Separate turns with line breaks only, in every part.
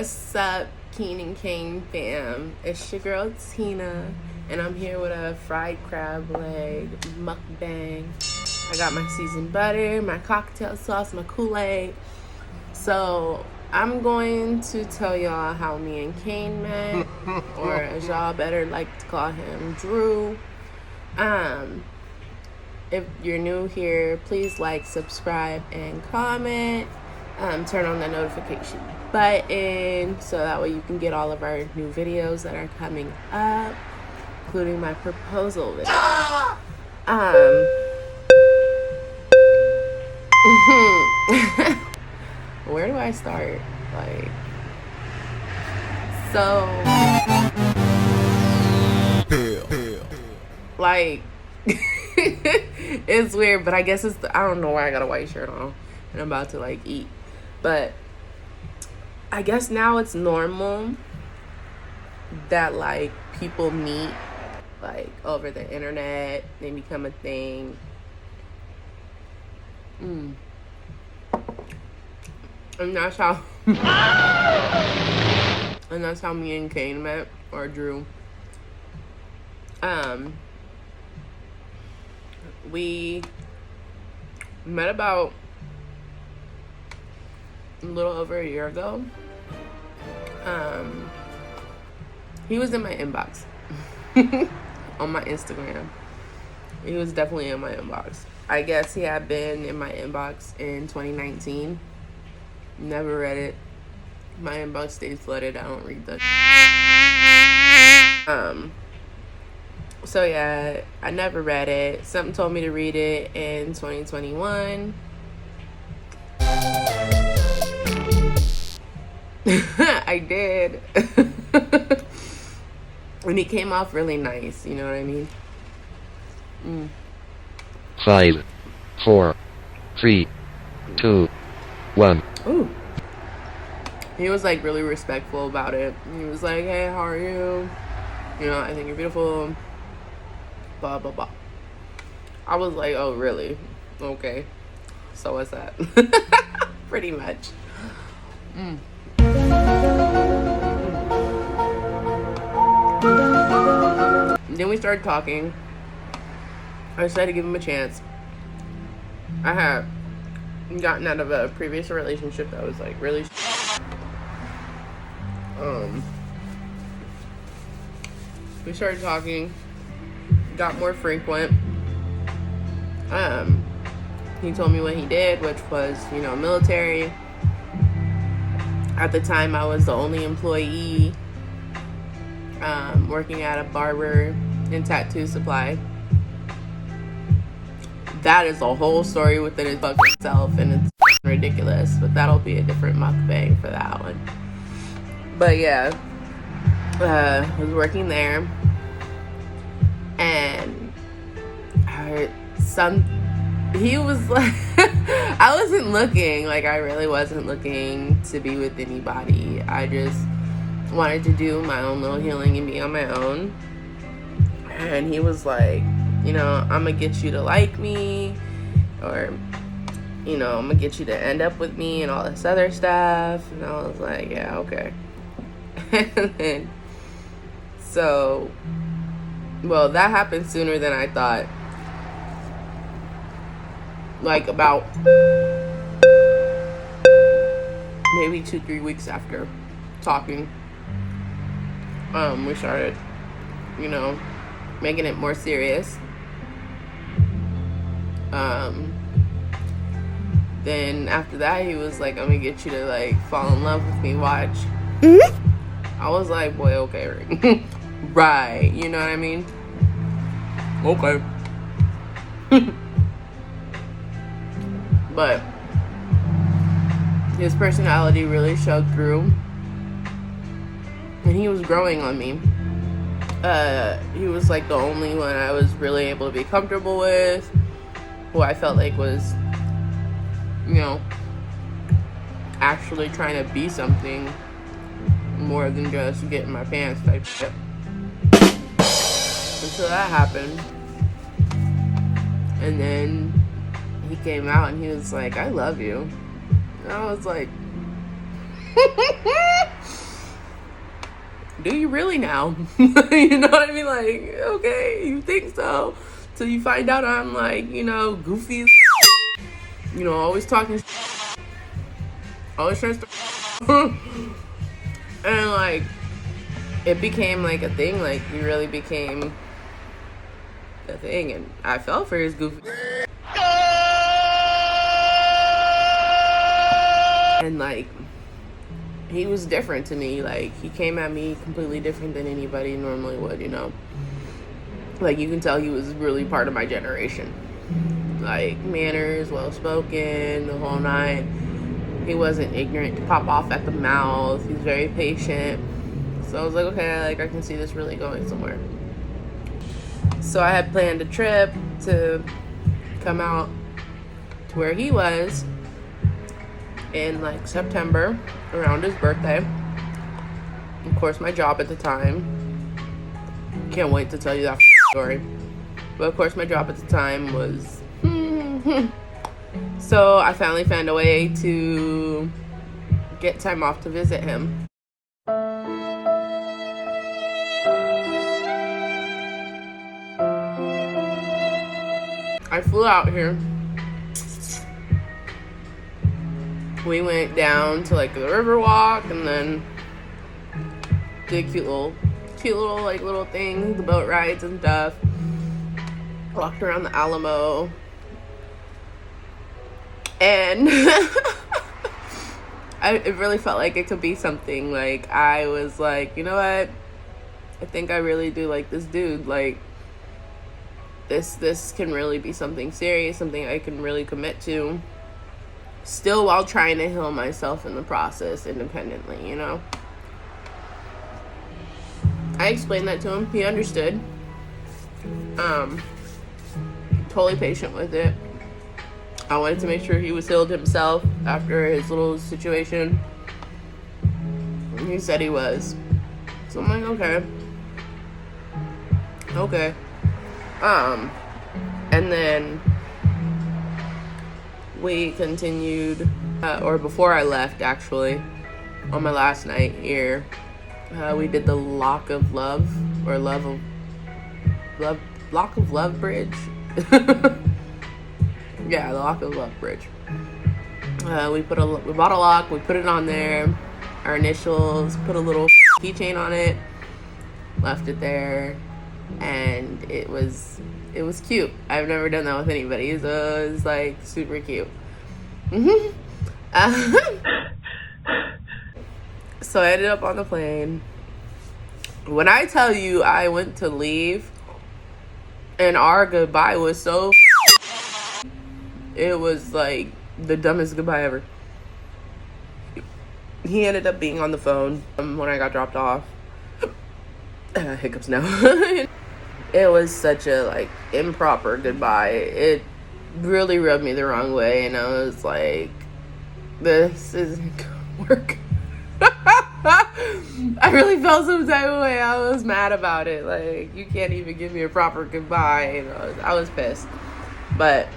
What's up, King&Cain fam? It's your girl Tina, and I'm here with a fried crab leg mukbang. I got my seasoned butter, my cocktail sauce, my Kool-Aid. So I'm going to tell y'all how me and Cain met, or as y'all better like to call him, Drew. If you're new here, please like, subscribe, and comment. Turn on the notification button so that way you can get all of our new videos that are coming up, including my proposal video. Where do I start? It's weird, but I guess I don't know why I got a white shirt on and I'm about to eat. But I guess now it's normal that people meet over the internet, they become a thing. And that's how me and Cain met, or Drew. We met about a little over a year ago. He was in my inbox on my Instagram. He was definitely in my inbox. I guess he had been in my inbox in 2019. Never read it. My inbox stays flooded. I don't read that. So yeah, I never read it. Something told me to read it in 2021. I did. And he came off really nice, you know what I mean?
5, 4, 3, 2, 1.
Ooh. He was really respectful about it. He was like, hey, how are you? You know, I think you're beautiful. Blah, blah, blah. I was like, oh, really? Okay. So what's that? Pretty much. Then we started talking. I decided to give him a chance. I had gotten out of a previous relationship that was really we started talking, got more frequent. He told me what he did, which was, military. At the time, I was the only employee working at a barber and tattoo supply. That is a whole story within itself, and it's ridiculous, but that'll be a different mukbang for that one. But yeah, I was working there, and he was like, I wasn't looking, I really wasn't looking to be with anybody. I just wanted to do my own little healing and be on my own. And he was like, I'm gonna get you to like me, or, I'm gonna get you to end up with me and all this other stuff. And I was like, yeah, okay. And then, that happened sooner than I thought. About maybe 2-3 weeks after talking, we started, making it more serious. Then after that, he was like, I'm gonna get you to fall in love with me, watch. I was like, boy, okay. Right, you know what I mean? Okay. But his personality really showed through, and he was growing on me. He was the only one I was really able to be comfortable with, who I felt was, actually trying to be something more than just getting my pants type shit. And so that happened. And then he came out and he was like, I love you. And I was like, Do you really now? You know what I mean? Like, okay, you think so. Till you find out I'm like, you know, goofy as you know, always talking always trying to and like it became like a thing, like he really became a thing, and I fell for his goofy. And like he was different to me. Like he came at me completely different than anybody normally would, you know. Like you can tell he was really part of my generation. Like manners, well spoken, the whole nine. He wasn't ignorant to pop off at the mouth. He's very patient. So I was like, okay, like I can see this really going somewhere. So I had planned a trip to come out to where he was in like September around his birthday. Of course, my job at the time. Can't wait to tell you that story. But of course, my job at the time was. So I finally found a way to get time off to visit him. I flew out here. We went down to like the river walk and then did cute little like little things, the boat rides and stuff. Walked around the Alamo. And it really felt like it could be something. Like I was like, you know what? I think I really do like this dude. Like this can really be something serious, something I can really commit to. Still while trying to heal myself in the process independently, you know? I explained that to him. He understood. Totally patient with it. I wanted to make sure he was healed himself after his little situation. And he said he was. So I'm like, okay. Okay. And then we continued, or before I left actually, on my last night here, we did the Lock of Love, or Lock of Love Bridge. Yeah, the Lock of Love Bridge. We bought a lock, we put it on there, our initials, put a little keychain on it, left it there, and it was cute. I've never done that with anybody, so it was like super cute. So I ended up on the plane. When I tell you I went to leave and our goodbye was so, it was like the dumbest goodbye ever. He ended up being on the phone when I got dropped off. Hiccups now. It was such a like improper goodbye. It really rubbed me the wrong way, and I was like, this isn't gonna work. I really felt some type of way. I was mad about it. Like, you can't even give me a proper goodbye. You know, I was pissed. But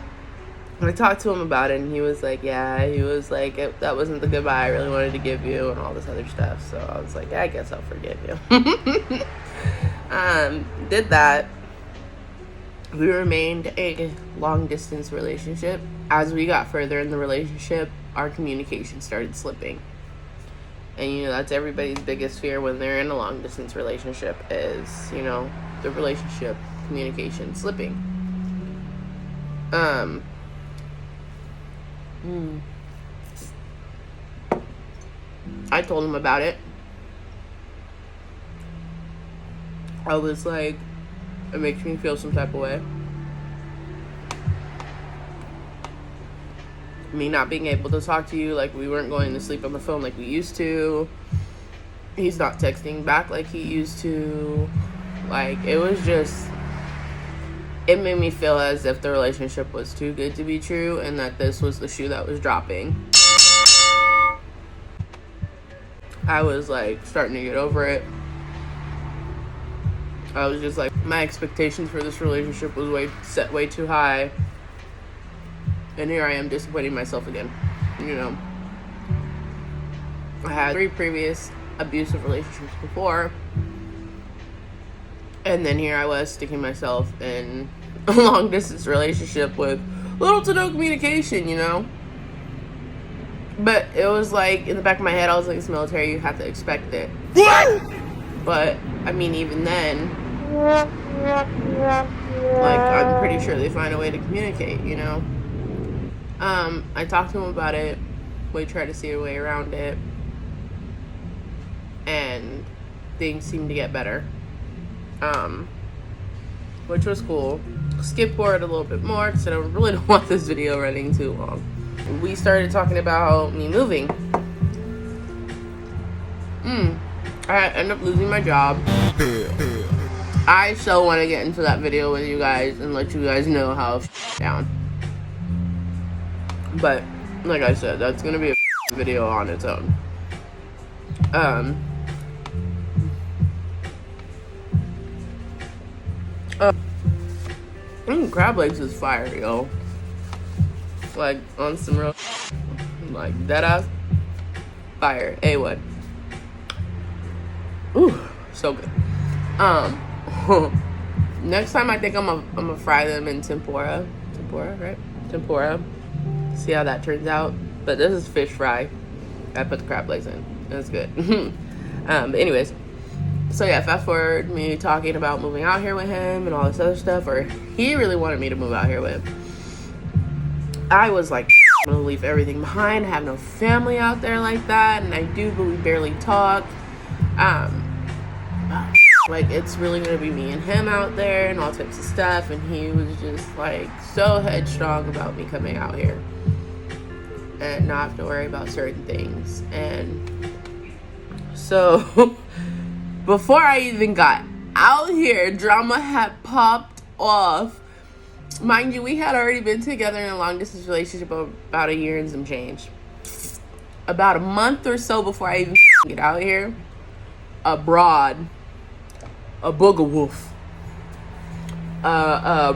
I talked to him about it, and he was like, yeah, he was like, that wasn't the goodbye I really wanted to give you, and all this other stuff. So I was like, yeah, I guess I'll forgive you. Did that. We remained a long distance relationship. As we got further in the relationship, our communication started slipping. And you know, that's everybody's biggest fear when they're in a long distance relationship is, you know, the relationship communication slipping. I told him about it. I was like, it makes me feel some type of way. Me not being able to talk to you, like we weren't going to sleep on the phone like we used to. He's not texting back like he used to. Like, it was just, it made me feel as if the relationship was too good to be true and that this was the shoe that was dropping. I was like starting to get over it. I was just like, my expectations for this relationship was set way too high. And here I am disappointing myself again, you know. I had 3 previous abusive relationships before. And then here I was sticking myself in a long distance relationship with little to no communication, you know? But it was like, in the back of my head, I was like, it's military, you have to expect it. But, I mean, even then, like, I'm pretty sure they find a way to communicate, you know? I talked to him about it. We tried to see a way around it. And things seemed to get better. Which was cool. Skip forward a little bit more because I really don't want this video running too long. We started talking about me moving. I ended up losing my job. I so want to get into that video with you guys and let you guys know how down. But like I said, that's gonna be a video on its own. Crab legs is fire, yo. Like on some real, like dead ass fire. A1. Ooh, so good. Next time I think I'm gonna fry them in tempura. Tempura, right? Tempura. See how that turns out. But this is fish fry. I put the crab legs in. That's good. But anyways. So yeah, fast forward me talking about moving out here with him and all this other stuff, or he really wanted me to move out here with him. I was like, I'm gonna leave everything behind, have no family out there like that, and I do, but we barely talk. Like, it's really gonna be me and him out there and all types of stuff, and he was just like so headstrong about me coming out here and not have to worry about certain things. And so before I even got out here, drama had popped off. Mind you, we had already been together in a long distance relationship about a year and some change. About a month or so before I even get out here, abroad, a booger wolf. I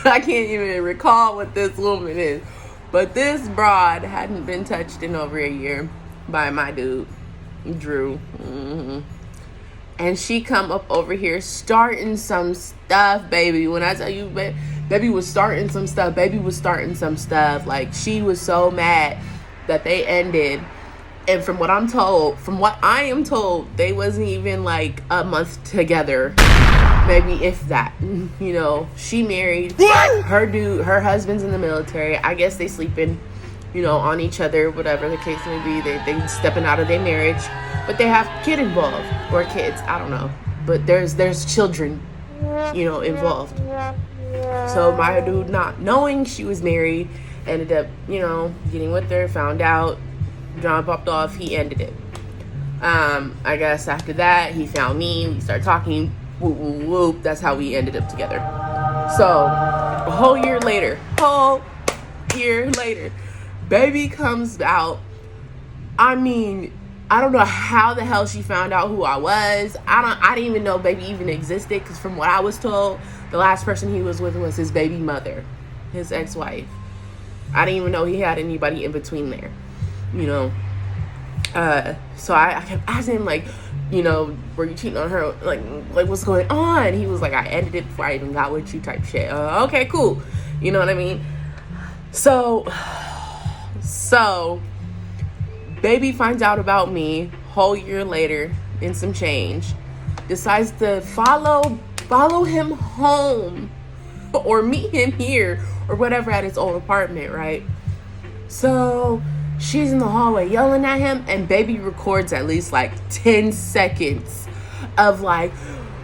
can't even recall what this woman is, but this broad hadn't been touched in over a year by my dude, Drew. And she come up over here starting some stuff, baby. When I tell you, baby was starting some stuff. Like, she was so mad that they ended. And from what I am told, they wasn't even like a month together. Maybe if that. You know, she married her dude. Her husband's in the military. I guess they sleeping, you know, on each other, whatever the case may be. They stepping out of their marriage. But they have kid involved, or kids, I don't know. But there's children, you know, involved. So my dude, not knowing she was married, ended up, you know, getting with her, found out, drama popped off, he ended it. I guess after that, he found me, we started talking, whoop, whoop, whoop. That's how we ended up together. So, a whole year later, baby comes out. I mean, I don't know how the hell she found out who I was. I didn't even know baby even existed, because from what I was told, the last person he was with was his baby mother, his ex-wife. I didn't even know he had anybody in between there, you know. So I kept asking him, like, you know, were you cheating on her? Like what's going on? He was like, I ended it before I even got with you type shit. Okay, cool. You know what I mean? So baby finds out about me whole year later in some change, decides to follow him home or meet him here or whatever at his old apartment, right? So she's in the hallway yelling at him, and baby records at least like 10 seconds of like,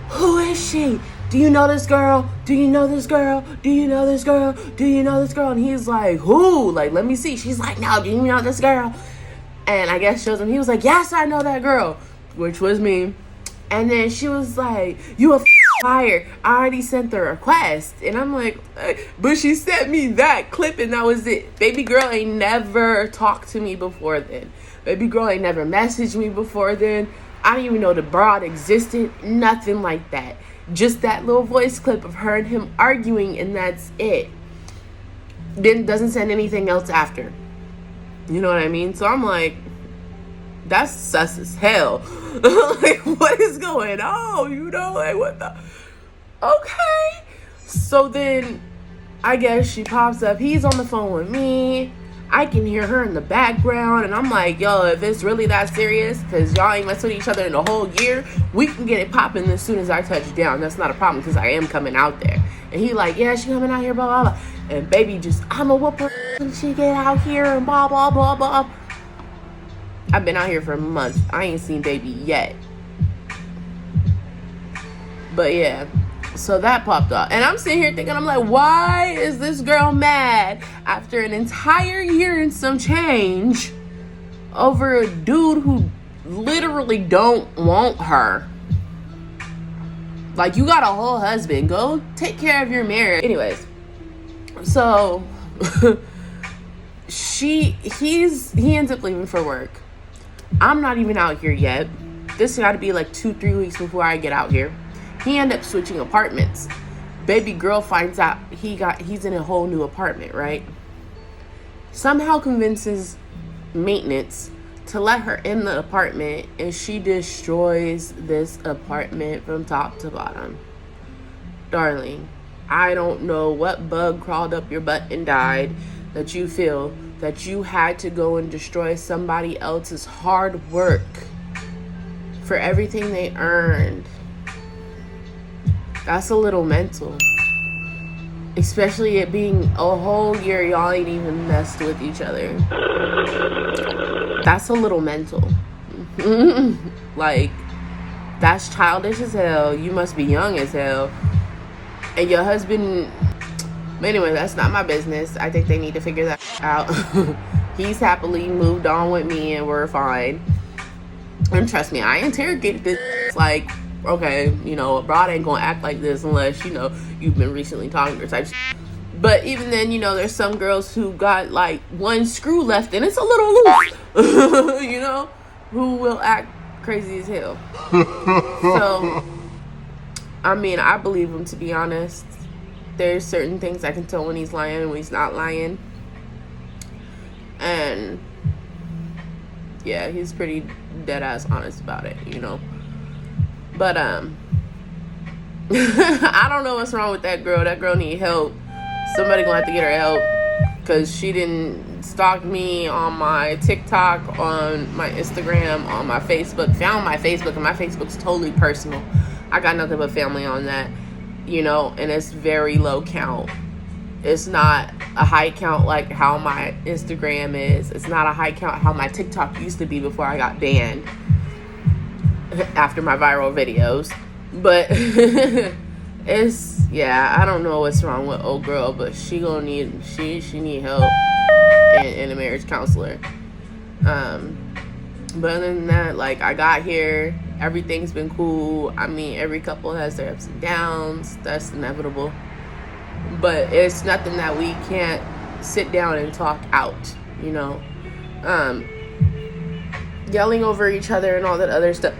who is she? Do you know this girl? Do you know this girl? Do you know this girl? Do you know this girl? And he's like, who? Like, let me see. She's like, no, do you know this girl? And I guess shows him. He was like, yes, I know that girl, which was me. And then she was like, you a liar. I already sent the request. And I'm like, but she sent me that clip and that was it. Baby girl ain't never talked to me before then. Baby girl ain't never messaged me before then. I didn't even know the broad existed. Nothing like that. Just that little voice clip of her and him arguing, and that's it. Then doesn't send anything else after. You know what I mean? So I'm like, That's sus as hell. Like, what is going on? You know, like, what the? Okay. So then, I guess she pops up. He's on the phone with me. I can hear her in the background. And I'm like, yo, if it's really that serious, because y'all ain't messed with each other in the whole year, we can get it popping as soon as I touch down. That's not a problem, because I am coming out there. And he like, yeah, she coming out here, blah, blah, blah. And baby just, I'ma whoop her when she get out here and blah, blah, blah, blah. I've been out here for months. I ain't seen baby yet. But yeah, so that popped up. And I'm sitting here thinking, I'm like, why is this girl mad after an entire year and some change over a dude who literally don't want her? Like, you got a whole husband. Go take care of your marriage. Anyways, so he ends up leaving for work. I'm not even out here yet. This got to be like 2-3 weeks before I get out here. He ended up switching apartments. Baby girl finds out he's in a whole new apartment, right? Somehow convinces maintenance to let her in the apartment, and she destroys this apartment from top to bottom. Darling, I don't know what bug crawled up your butt and died that you feel that you had to go and destroy somebody else's hard work for everything they earned. That's a little mental. Especially it being a whole year y'all ain't even messed with each other. That's a little mental. Like, that's childish as hell. You must be young as hell. And your husband... But anyway, that's not my business. I think they need to figure that out. He's happily moved on with me and we're fine. And trust me, I interrogated this. Like, okay, you know, a broad ain't gonna act like this unless, you know, you've been recently talking to her type. But even then, you know, there's some girls who got like one screw left and it's a little loose. You know, who will act crazy as hell. So, I mean, I believe him, to be honest. There's certain things I can tell when he's lying and when he's not lying. And yeah, he's pretty dead ass honest about it, you know. But I don't know what's wrong with that girl. That girl need help. Somebody gonna have to get her help, because she didn't stalk me on my TikTok, on my Instagram, on my Facebook. Found my Facebook, and my Facebook's totally personal. I got nothing but family on that, you know, and it's very low count. It's not a high count like how my Instagram is. It's not a high count how my TikTok used to be before I got banned after my viral videos. But it's, yeah, I don't know what's wrong with old girl, but she gonna need, she need help and a marriage counselor. But other than that, like, I got here, everything's been cool. I mean, every couple has their ups and downs. That's inevitable. But it's nothing that we can't sit down and talk out, you know. Yelling over each other and all that other stuff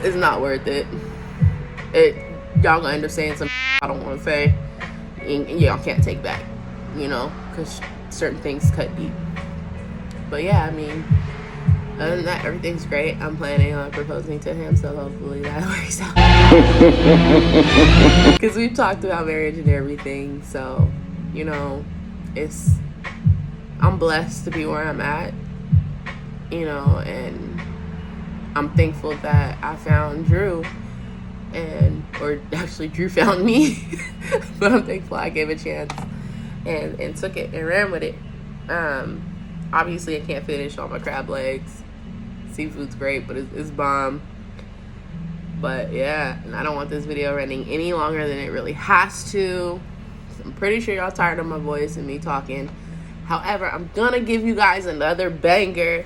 is not worth it. Y'all gonna end up saying some I don't want to say, and y'all can't take back, you know, because certain things cut deep. But yeah, I mean, other than that, everything's great. I'm planning on proposing to him, so hopefully that works out. Because we've talked about marriage and everything, so, you know, I'm blessed to be where I'm at, you know, and I'm thankful that I found Drew, or actually Drew found me, but I'm thankful I gave a chance and took it and ran with it. Obviously I can't finish all my crab legs. Seafood's great, but it's bomb. But yeah, and I don't want this video running any longer than it really has to. I'm pretty sure y'all tired of my voice and me talking. However, I'm gonna give you guys another banger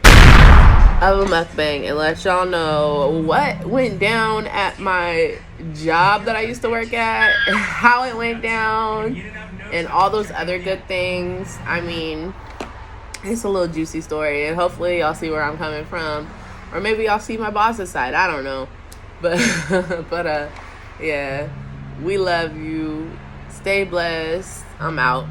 of a mukbang and let y'all know what went down at my job that I used to work at, how it went down, and all those other good things. I mean, it's a little juicy story, and hopefully y'all see where I'm coming from, or maybe y'all see my boss's side. I don't know, but yeah, we love you. Stay blessed. I'm out.